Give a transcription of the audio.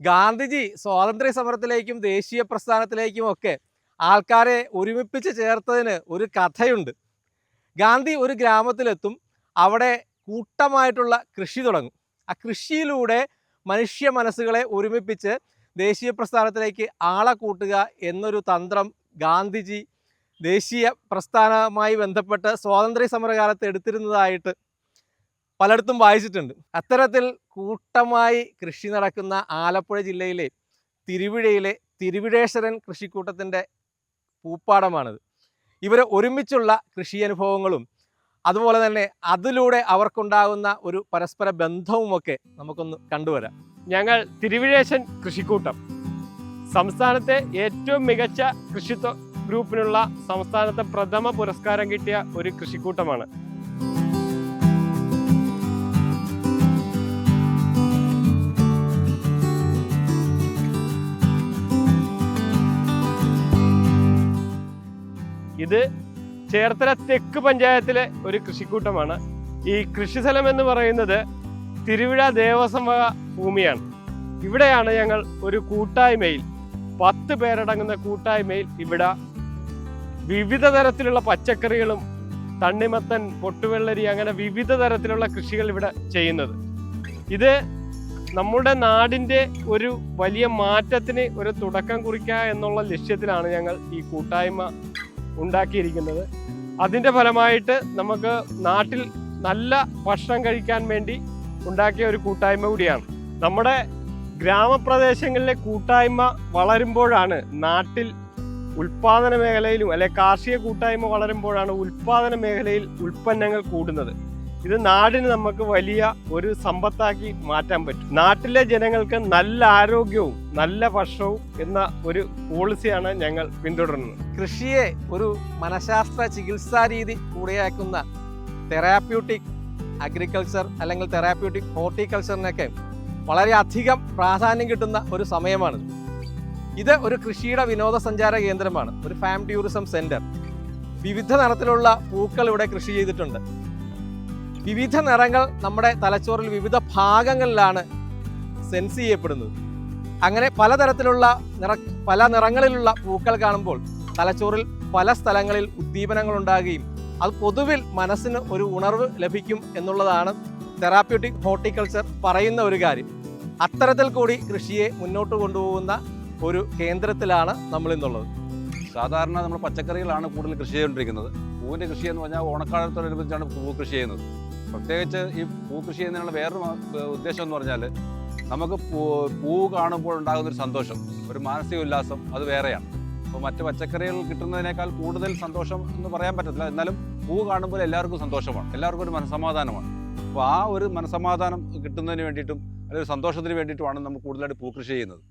ഗാന്ധിജി സ്വാതന്ത്ര്യ സമരത്തിലേക്കും ദേശീയ പ്രസ്ഥാനത്തിലേക്കും ഒക്കെ ആൾക്കാരെ ഒരുമിപ്പിച്ച് ചേർത്തതിന് ഒരു കഥയുണ്ട്. ഗാന്ധി ഒരു ഗ്രാമത്തിലെത്തും, അവിടെ കൂട്ടമായിട്ടുള്ള കൃഷി തുടങ്ങും. ആ കൃഷിയിലൂടെ മനുഷ്യ മനസ്സുകളെ ഒരുമിപ്പിച്ച് ദേശീയ പ്രസ്ഥാനത്തിലേക്ക് ആളെ കൂട്ടുക എന്നൊരു തന്ത്രം ഗാന്ധിജി ദേശീയ പ്രസ്ഥാനവുമായി ബന്ധപ്പെട്ട് സ്വാതന്ത്ര്യ സമരകാലത്ത് എടുത്തിരുന്നതായിട്ട് പലയിടത്തും വായിച്ചിട്ടുണ്ട്. അത്തരത്തിൽ കൂട്ടമായി കൃഷി നടക്കുന്ന ആലപ്പുഴ ജില്ലയിലെ തിരുവിഴയിലെ തിരുവിഴേശ്വരൻ കൃഷിക്കൂട്ടത്തിൻ്റെ പൂപ്പാടമാണിത്. ഇവർ ഒരുമിച്ചുള്ള കൃഷി അനുഭവങ്ങളും അതുപോലെ തന്നെ അതിലൂടെ അവർക്കുണ്ടാകുന്ന ഒരു പരസ്പര ബന്ധവുമൊക്കെ നമുക്കൊന്ന് കണ്ടുവരാം. ഞങ്ങൾ തിരുവിഴേശ്വരൻ കൃഷിക്കൂട്ടം സംസ്ഥാനത്തെ ഏറ്റവും മികച്ച കൃഷിത്വ ഗ്രൂപ്പിനുള്ള സംസ്ഥാനത്തെ പ്രഥമ പുരസ്കാരം കിട്ടിയ ഒരു കൃഷിക്കൂട്ടമാണ്. ഇത് ചേർത്തല തെക്ക് പഞ്ചായത്തിലെ ഒരു കൃഷിക്കൂട്ടമാണ്. ഈ കൃഷിസ്ഥലം എന്ന് പറയുന്നത് തിരുവിഴ ദേവസ്വം ഭൂമിയാണ്. ഇവിടെയാണ് ഞങ്ങൾ ഒരു കൂട്ടായ്മയിൽ 10 പേരടങ്ങുന്ന കൂട്ടായ്മയിൽ ഇവിടെ വിവിധ തരത്തിലുള്ള പച്ചക്കറികളും തണ്ണിമത്തൻ, പൊട്ടുവെള്ളരി, അങ്ങനെ വിവിധ തരത്തിലുള്ള കൃഷികൾ ഇവിടെ ചെയ്യുന്നത്. ഇത് നമ്മുടെ നാടിൻ്റെ ഒരു വലിയ മാറ്റത്തിന് ഒരു തുടക്കം കുറിക്കുക എന്നുള്ള ലക്ഷ്യത്തിലാണ് ഞങ്ങൾ ഈ കൂട്ടായ്മ ഉണ്ടാക്കിയിരിക്കുന്നത്. അതിൻ്റെ ഫലമായിട്ട് നമുക്ക് നാട്ടിൽ നല്ല ഭക്ഷണം കഴിക്കാൻ വേണ്ടി ഉണ്ടാക്കിയ ഒരു കൂട്ടായ്മ കൂടിയാണ്. നമ്മുടെ ഗ്രാമപ്രദേശങ്ങളിലെ കൂട്ടായ്മ വളരുമ്പോഴാണ് നാട്ടിൽ ഉൽപാദന മേഖലയിലും അല്ലെ കാർഷിക കൂട്ടായ്മ വളരുമ്പോഴാണ് ഉൽപാദന മേഖലയിൽ ഉൽപ്പന്നങ്ങൾ കൂടുന്നത്. ഇത് നാടിന് നമുക്ക് വലിയ ഒരു സമ്പത്താക്കി മാറ്റാൻ പറ്റും. നാട്ടിലെ ജനങ്ങൾക്ക് നല്ല ആരോഗ്യവും നല്ല ഭക്ഷണവും എന്ന ഒരു പോളിസിയാണ് ഞങ്ങൾ പിന്തുടരുന്നത്. കൃഷിയെ ഒരു മനഃശാസ്ത്ര ചികിത്സാ രീതി കൂടിയാക്കുന്ന തെറാപ്യൂട്ടിക് അഗ്രികൾച്ചർ അല്ലെങ്കിൽ തെറാപ്യൂട്ടിക് ഹോർട്ടിക്കൾച്ചറിനൊക്കെ വളരെയധികം പ്രാധാന്യം കിട്ടുന്ന ഒരു സമയമാണ്. ഇത് ഒരു കൃഷിയുടെ വിനോദസഞ്ചാര കേന്ദ്രമാണ്, ഒരു ഫാം ടൂറിസം സെന്റർ. വിവിധ നിറത്തിലുള്ള പൂക്കൾ ഇവിടെ കൃഷി ചെയ്തിട്ടുണ്ട്. വിവിധ നിറങ്ങൾ നമ്മുടെ തലച്ചോറിൽ വിവിധ ഭാഗങ്ങളിലാണ് സെൻസ് ചെയ്യപ്പെടുന്നത്. അങ്ങനെ പലതരത്തിലുള്ള പല നിറങ്ങളിലുള്ള പൂക്കൾ കാണുമ്പോൾ തലച്ചോറിൽ പല സ്ഥലങ്ങളിൽ ഉദ്ദീപനങ്ങൾ ഉണ്ടാകുകയും അത് പൊതുവിൽ മനസ്സിന് ഒരു ഉണർവ് ലഭിക്കും എന്നുള്ളതാണ് തെറാപ്യൂട്ടിക് ഹോർട്ടിക്കൾച്ചർ പറയുന്ന ഒരു കാര്യം. അത്തരത്തിൽ കൂടി കൃഷിയെ മുന്നോട്ട് കൊണ്ടുപോകുന്ന ഒരു കേന്ദ്രത്തിലാണ് നമ്മൾ ഇന്നുള്ളത്. സാധാരണ നമ്മൾ പച്ചക്കറികളാണ് കൂടുതൽ കൃഷി ചെയ്തുകൊണ്ടിരിക്കുന്നത്. പൂവിൻ്റെ കൃഷി എന്ന് പറഞ്ഞാൽ ഓണക്കാലത്തോടനുബന്ധിച്ചാണ് പൂ കൃഷി ചെയ്യുന്നത്. പ്രത്യേകിച്ച് ഈ പൂ കൃഷി ചെയ്യുന്നതിനുള്ള വേറൊരു ഉദ്ദേശം എന്ന് പറഞ്ഞാൽ നമുക്ക് പൂ കാണുമ്പോൾ ഉണ്ടാകുന്നൊരു സന്തോഷം, ഒരു മാനസിക ഉല്ലാസം, അത് വേറെയാണ്. അപ്പോൾ മറ്റ് പച്ചക്കറികൾ കിട്ടുന്നതിനേക്കാൾ കൂടുതൽ സന്തോഷം എന്ന് പറയാൻ പറ്റത്തില്ല. എന്നാലും പൂ കാണുമ്പോൾ എല്ലാവർക്കും സന്തോഷമാണ്, എല്ലാവർക്കും ഒരു മനസ്സമാധാനമാണ്. അപ്പോൾ ആ ഒരു മനസ്സമാധാനം കിട്ടുന്നതിന് വേണ്ടിയിട്ടും അല്ലെങ്കിൽ സന്തോഷത്തിന് വേണ്ടിയിട്ടുമാണ് നമ്മൾ കൂടുതലായിട്ട് പൂ കൃഷി ചെയ്യുന്നത്.